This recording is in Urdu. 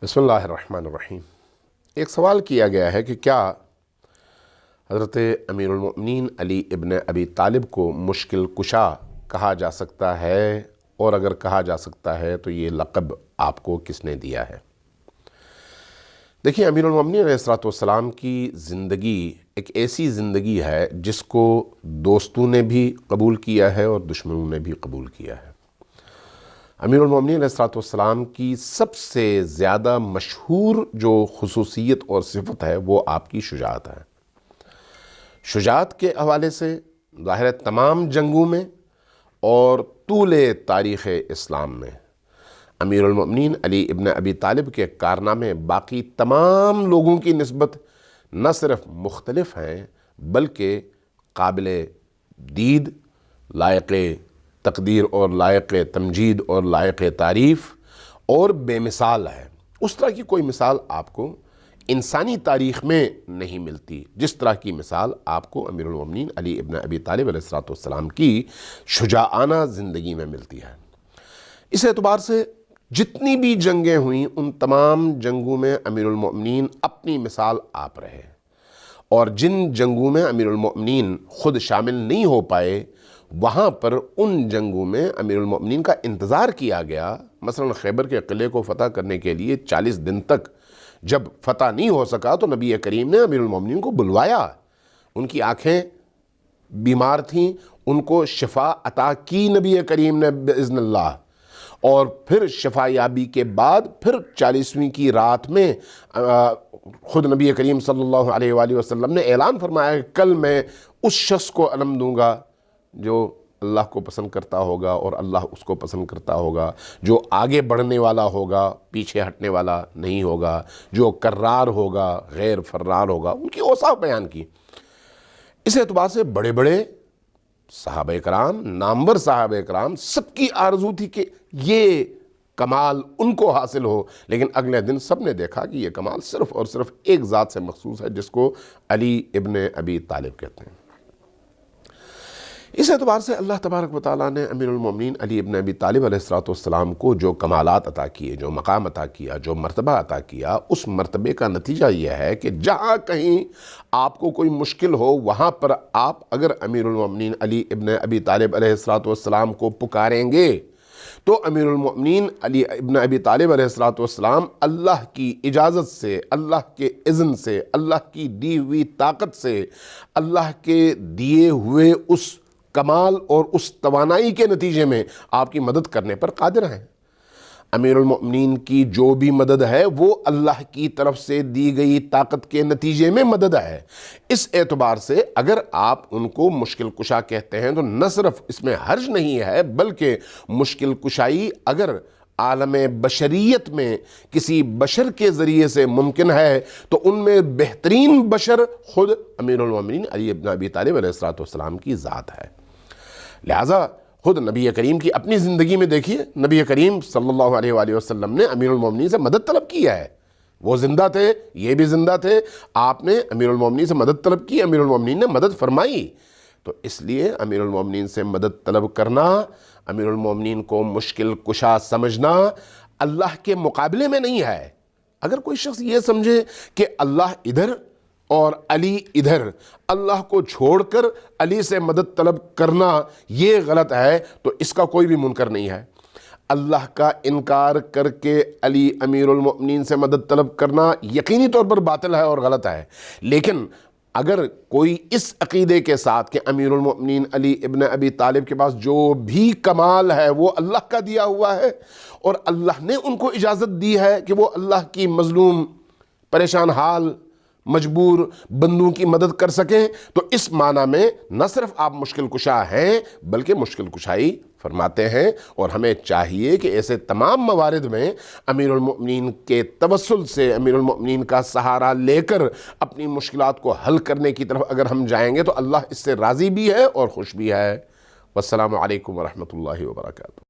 بسم اللہ الرحمن الرحیم۔ ایک سوال کیا گیا ہے کہ کیا حضرت امیر المؤمنین علی ابن ابی طالب کو مشکل کشا کہا جا سکتا ہے، اور اگر کہا جا سکتا ہے تو یہ لقب آپ کو کس نے دیا ہے؟ دیکھیں، امیر المؤمنین علیہ السلام کی زندگی ایک ایسی زندگی ہے جس کو دوستوں نے بھی قبول کیا ہے اور دشمنوں نے بھی قبول کیا ہے۔ امیر المؤمنین علیہ السلام کی سب سے زیادہ مشہور جو خصوصیت اور صفت ہے وہ آپ کی شجاعت ہے۔ شجاعت کے حوالے سے ظاہر ہے تمام جنگوں میں اور طول تاریخ اسلام میں امیر المؤمنین علی ابن ابی طالب کے کارنامے باقی تمام لوگوں کی نسبت نہ صرف مختلف ہیں بلکہ قابل دید، لائق تقدیر اور لائق تمجید اور لائق تعریف اور بے مثال ہے۔ اس طرح کی کوئی مثال آپ کو انسانی تاریخ میں نہیں ملتی جس طرح کی مثال آپ کو امیر المؤمنین علی ابن ابی طالب علیہ السلام کی شجاعانہ زندگی میں ملتی ہے۔ اس اعتبار سے جتنی بھی جنگیں ہوئیں ان تمام جنگوں میں امیر المؤمنین اپنی مثال آپ رہے، اور جن جنگوں میں امیر المؤمنین خود شامل نہیں ہو پائے وہاں پر ان جنگوں میں امیر المؤمنین کا انتظار کیا گیا۔ مثلا خیبر کے قلعے کو فتح کرنے کے لیے 40 دن تک جب فتح نہیں ہو سکا تو نبی کریم نے امیر المؤمنین کو بلوایا، ان کی آنکھیں بیمار تھیں، ان کو شفا عطا کی نبی کریم نے باذن اللہ، اور پھر شفا یابی کے بعد پھر 40ویں کی رات میں خود نبی کریم صلی اللہ علیہ وآلہ وسلم نے اعلان فرمایا کہ کل میں اس شخص کو علم دوں گا جو اللہ کو پسند کرتا ہوگا اور اللہ اس کو پسند کرتا ہوگا، جو آگے بڑھنے والا ہوگا، پیچھے ہٹنے والا نہیں ہوگا، جو کرار ہوگا، غیر فرار ہوگا۔ ان کی اوصاف بیان کی۔ اس اعتبار سے بڑے بڑے صحابہ کرام، نامور صحابہ کرام، سب کی آرزو تھی کہ یہ کمال ان کو حاصل ہو، لیکن اگلے دن سب نے دیکھا کہ یہ کمال صرف اور صرف ایک ذات سے مخصوص ہے جس کو علی ابن ابی طالب کہتے ہیں۔ اس اعتبار سے اللہ تبارک و تعالیٰ نے امیر المؤمنین علی ابن ابی طالب علیہ السلام کو جو کمالات عطا کیے، جو مقام عطا کیا، جو مرتبہ عطا کیا، اس مرتبے کا نتیجہ یہ ہے کہ جہاں کہیں آپ کو کوئی مشکل ہو وہاں پر آپ اگر امیر المؤمنین علی ابن ابی طالب علیہ السلام کو پکاریں گے تو امیر المؤمنین علی ابن ابی طالب علیہ السلام اللہ کی اجازت سے، اللہ کے اذن سے، اللہ کی دی ہوئی طاقت سے، اللہ کے دیے ہوئے اس کمال اور اس توانائی کے نتیجے میں آپ کی مدد کرنے پر قادر ہیں۔ امیر المؤمنین کی جو بھی مدد ہے وہ اللہ کی طرف سے دی گئی طاقت کے نتیجے میں مدد ہے۔ اس اعتبار سے اگر آپ ان کو مشکل کشا کہتے ہیں تو نہ صرف اس میں حرج نہیں ہے بلکہ مشکل کشائی اگر عالم بشریت میں کسی بشر کے ذریعے سے ممکن ہے تو ان میں بہترین بشر خود امیر المؤمنین علی ابن ابی طالب علیہ السلام کی ذات ہے۔ لہٰذا خود نبی کریم کی اپنی زندگی میں دیکھیے، نبی کریم صلی اللہ علیہ وآلہ وسلم نے امیر المؤمنین سے مدد طلب کیا ہے۔ وہ زندہ تھے، یہ بھی زندہ تھے، آپ نے امیر المؤمنین سے مدد طلب کی، امیر المؤمنین نے مدد فرمائی۔ تو اس لیے امیر المؤمنین سے مدد طلب کرنا، امیر المؤمنین کو مشکل کشا سمجھنا اللہ کے مقابلے میں نہیں ہے۔ اگر کوئی شخص یہ سمجھے کہ اللہ ادھر اور علی ادھر، اللہ کو چھوڑ کر علی سے مدد طلب کرنا یہ غلط ہے تو اس کا کوئی بھی منکر نہیں ہے۔ اللہ کا انکار کر کے علی امیر المؤمنین سے مدد طلب کرنا یقینی طور پر باطل ہے اور غلط ہے، لیکن اگر کوئی اس عقیدے کے ساتھ کہ امیر المؤمنین علی ابن ابی طالب کے پاس جو بھی کمال ہے وہ اللہ کا دیا ہوا ہے اور اللہ نے ان کو اجازت دی ہے کہ وہ اللہ کی مظلوم، پریشان حال، مجبور بندوں کی مدد کر سکیں، تو اس معنی میں نہ صرف آپ مشکل کشا ہیں بلکہ مشکل کشائی فرماتے ہیں، اور ہمیں چاہیے کہ ایسے تمام موارد میں امیر المؤمنین کے توسل سے، امیر المؤمنین کا سہارا لے کر اپنی مشکلات کو حل کرنے کی طرف اگر ہم جائیں گے تو اللہ اس سے راضی بھی ہے اور خوش بھی ہے۔ والسلام علیکم ورحمۃ اللہ وبرکاتہ۔